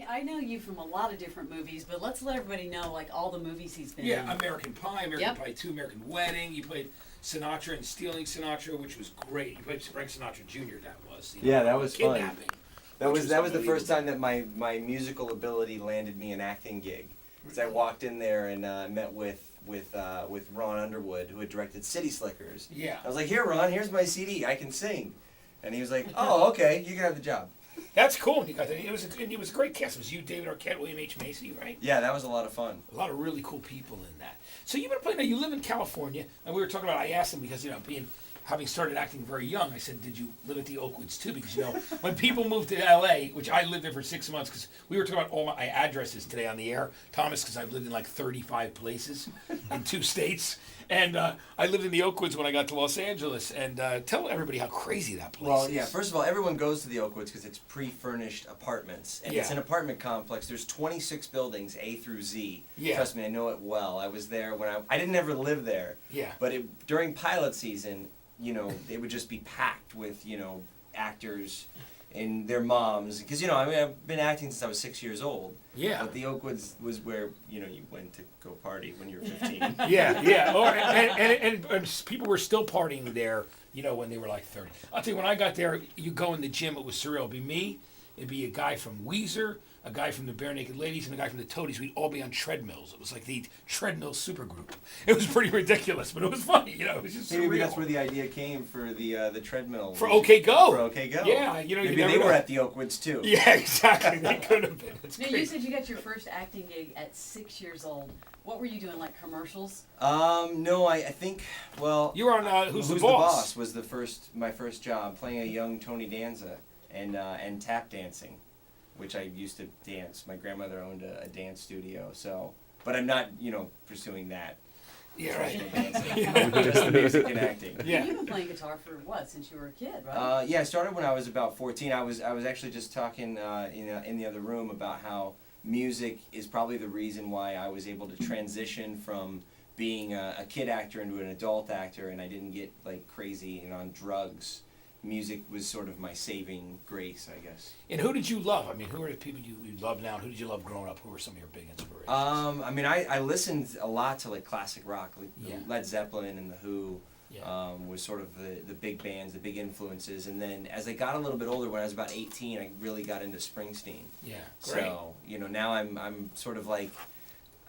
I know you from a lot of different movies, but let's let everybody know like all the movies he's been in. Yeah, American Pie, American Yep. Pie 2, American Wedding. You played Sinatra in Stealing Sinatra, which was great. You played Frank Sinatra Jr. That was. Yeah, that was fun. Kidnapping. That which was the unbelievable. first time that my musical ability landed me an acting gig. Because I walked in there and met with Ron Underwood, who had directed City Slickers. Yeah. I was like, "Here, Ron, here's my CD. I can sing." And he was like, "Oh, okay, you can have the job." That's cool. You got that. It was a great cast. It was you, David Arquette, William H. Macy, right? Yeah, that was a lot of fun. A lot of really cool people in that. So you've been playing. Now you live in California, and we were talking about. I asked him because having started acting very young, I said, "Did you live at the Oakwoods too?" Because when people moved to L.A., which I lived there for 6 months, because we were talking about all my addresses today on the air, Thomas, because I've lived in like 35 places in 2 states, and I lived in the Oakwoods when I got to Los Angeles. And tell everybody how crazy that place Well, is. yeah, first of all, everyone goes to the Oakwoods because it's pre-furnished apartments. And it's Yeah. an apartment complex. There's 26 buildings, A through Z. Yeah. Trust me, I know it well. I was there when I didn't ever live there. Yeah. But during pilot season, they would just be packed with, actors and their moms. Because, I've been acting since I was 6 years old. Yeah. But the Oakwoods was where, you went to go party when you were 15. Yeah. And people were still partying there, when they were like 30. I'll tell you, when I got there, you go in the gym, it was surreal. It'd be me, it'd be a guy from Weezer, a guy from the Bare Naked Ladies, and a guy from the Toadies. We'd all be on treadmills. It was like the treadmill supergroup. It was pretty ridiculous, but it was funny, It was just Maybe surreal. that's where the idea came for the treadmill. For OK Go. For OK Go. Yeah, you Maybe never they know. were at the Oakwoods too. Yeah, exactly. They could have been. It's Now, crazy. you said you got your first acting gig at 6 years old. What were you doing, like commercials? No, I think, well... You were on Who's the the Boss? was my first job, playing a young Tony Danza and tap dancing, which I used to dance. My grandmother owned a dance studio, but I'm not, pursuing that. Yeah, right. Dancing. Just the music and acting. Yeah. You've been playing guitar for what, since you were a kid, right? Yeah, I started when I was about 14. I was actually just talking in the other room about how music is probably the reason why I was able to transition from being a kid actor into an adult actor, and I didn't get like crazy and on drugs. Music was sort of my saving grace, I guess. And who did you love? I mean, who are the people you love now? Who did you love growing up? Who were some of your big inspirations? I listened a lot to like classic rock, like Led Zeppelin and The Who. Yeah. Was sort of the big bands, the big influences, and then as I got a little bit older, when I was about 18, I really got into Springsteen. Yeah, great. So now I'm sort of like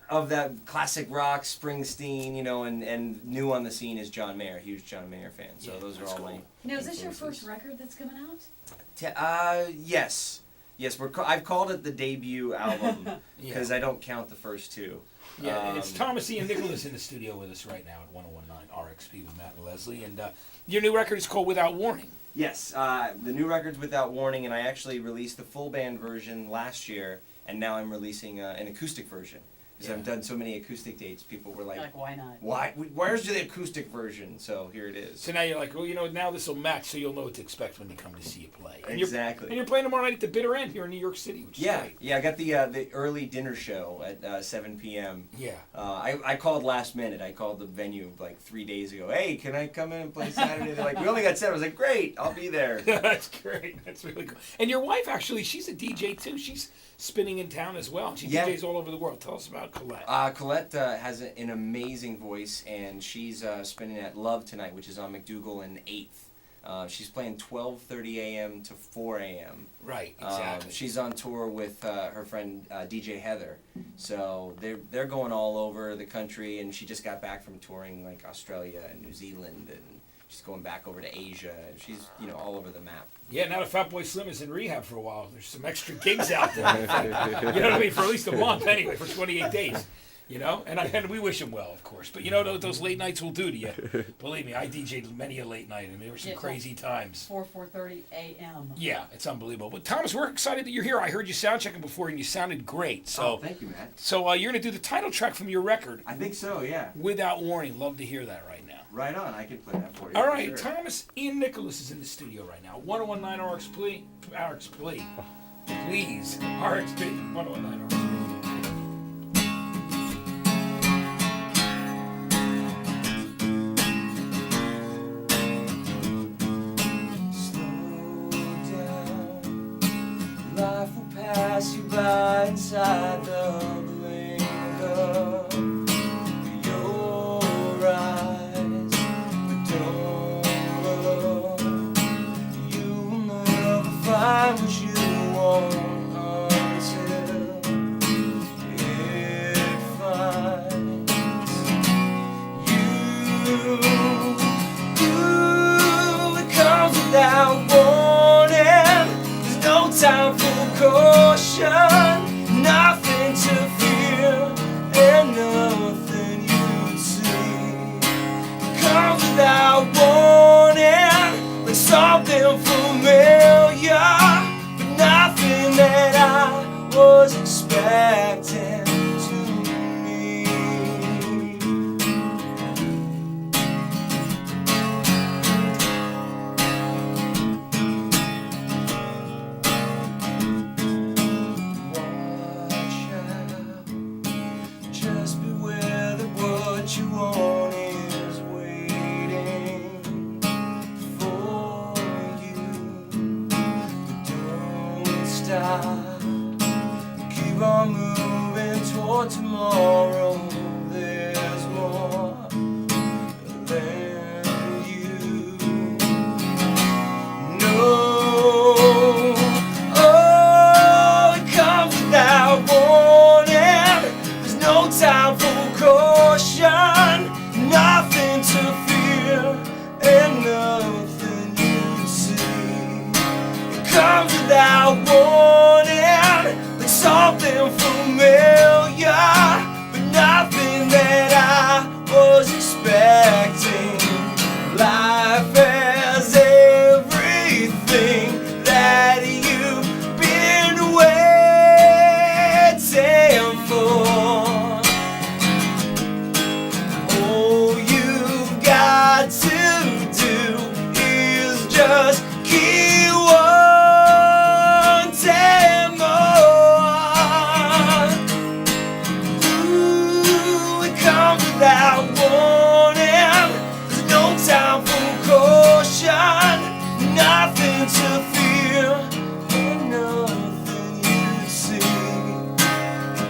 of that classic rock, Springsteen, and new on the scene is John Mayer, huge John Mayer fan. So Yeah, those are that's all cool. my. Now, is this your influences. first record that's coming out? Yes. I've called it the debut album because I don't count the first two. Yeah, it's Thomas Ian Nicholas in the studio with us right now at 1019 RXP with Matt and Leslie. And your new record is called Without Warning. Yes, the new record's Without Warning, and I actually released the full band version last year, and now I'm releasing an acoustic version. Because I've done so many acoustic dates, people were like, Why not? where's the acoustic version? So here it is. So now you're like, well, now this will match, so you'll know what to expect when you come to see you play. And Exactly. And you're playing tomorrow night at the Bitter End here in New York City, which is great. Yeah, I got the early dinner show at 7 p.m. Yeah. I called last minute. I called the venue like 3 days ago. Hey, can I come in and play Saturday? They're like, we only got 7. I was like, great, I'll be there. That's great. That's really cool. And your wife, actually, she's a DJ too. She's spinning in town as well. She DJs all over the world. Tell us about Colette. Colette has an amazing voice, and she's spinning at Love tonight, which is on McDougal and 8th. She's playing 12:30 a.m. to 4 a.m. Right, exactly. She's on tour with her friend DJ Heather, so they're going all over the country, and she just got back from touring like Australia and New Zealand, and she's going back over to Asia, and she's all over the map. Yeah, now that Fatboy Slim is in rehab for a while, there's some extra gigs out there. You know what I mean? For at least a month anyway, for 28 days. And we wish him well, of course. But those late nights will do to you. Believe me, I DJ'd many a late night, and there were some crazy times. 4:30 a.m. Yeah, it's unbelievable. But Thomas, we're excited that you're here. I heard you sound checking before, and you sounded great. So, thank you, Matt. So you're going to do the title track from your record. I think so, yeah. Without Warning. Love to hear that right now. Right on, I can play that for you. All right, sure. Thomas Ian Nicholas is in the studio right now. 1019 RXP. Please. RXP. 1019 RXP. Life will pass you by inside the blink of your eyes. But don't look, you'll never find what you want until it finds you. It comes without warning. There's no time for caution, nothing to fear, and nothing you'd see. It comes without warning, like something familiar, but nothing that I was expecting to meet. Watch out, just beware that what you want is waiting for you. Don't stop, keep on moving toward tomorrow. There's more than you know. Oh, it comes without warning. There's no time for caution, nothing to fear, and nothing you see. It comes without warning, like something familiar, but nothing that I was expecting. Life has everything that you've been waiting for. All you've got to do is just keep wanting more. Ooh, it comes without warning. There's no time for caution, nothing to fear, and nothing you see. It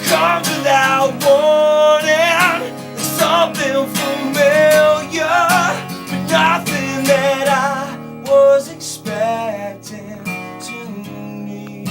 comes without warning, there's something familiar, but nothing that I was expecting to need.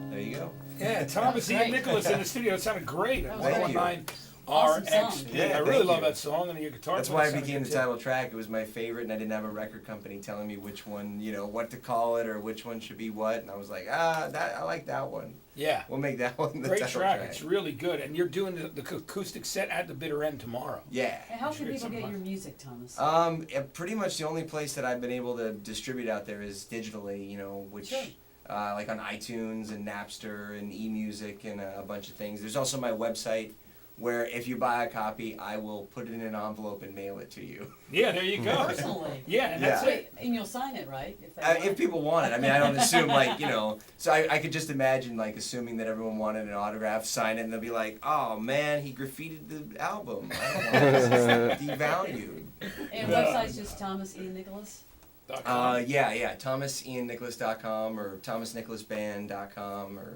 There you go. Yeah, Thomas Ian great. Nicholas in the studio. It sounded great. That was Thank you. 119 Awesome RXP. song. Yeah, I really thank love you. that song, and your guitar. That's player why it sounded became good, the too. title track. It was my favorite, and I didn't have a record company telling me which one, what to call it or which one should be what. And I was like, I like that one. Yeah. We'll make that one the Great title track. It's really good. And you're doing the acoustic set at the bitter end tomorrow. Yeah. And how Sure, can it's people get fun. your music, Thomas? Pretty much the only place that I've been able to distribute out there is digitally, which Sure. like on iTunes and Napster and eMusic and a bunch of things. There's also my website where if you buy a copy, I will put it in an envelope and mail it to you. Yeah, there you go. Personally. Yeah, and that's Yeah. it. Wait, and you'll sign it, right? If, they If want? people want it. I mean, I don't assume so I could just imagine assuming that everyone wanted an autograph, sign it, and they'll be like, oh man, he graffitied the album. I don't want this. It's devalued. And No, website's just Thomas Ian Nicholas? Yeah, ThomasIanNicholas.com or ThomasNicholasBand.com or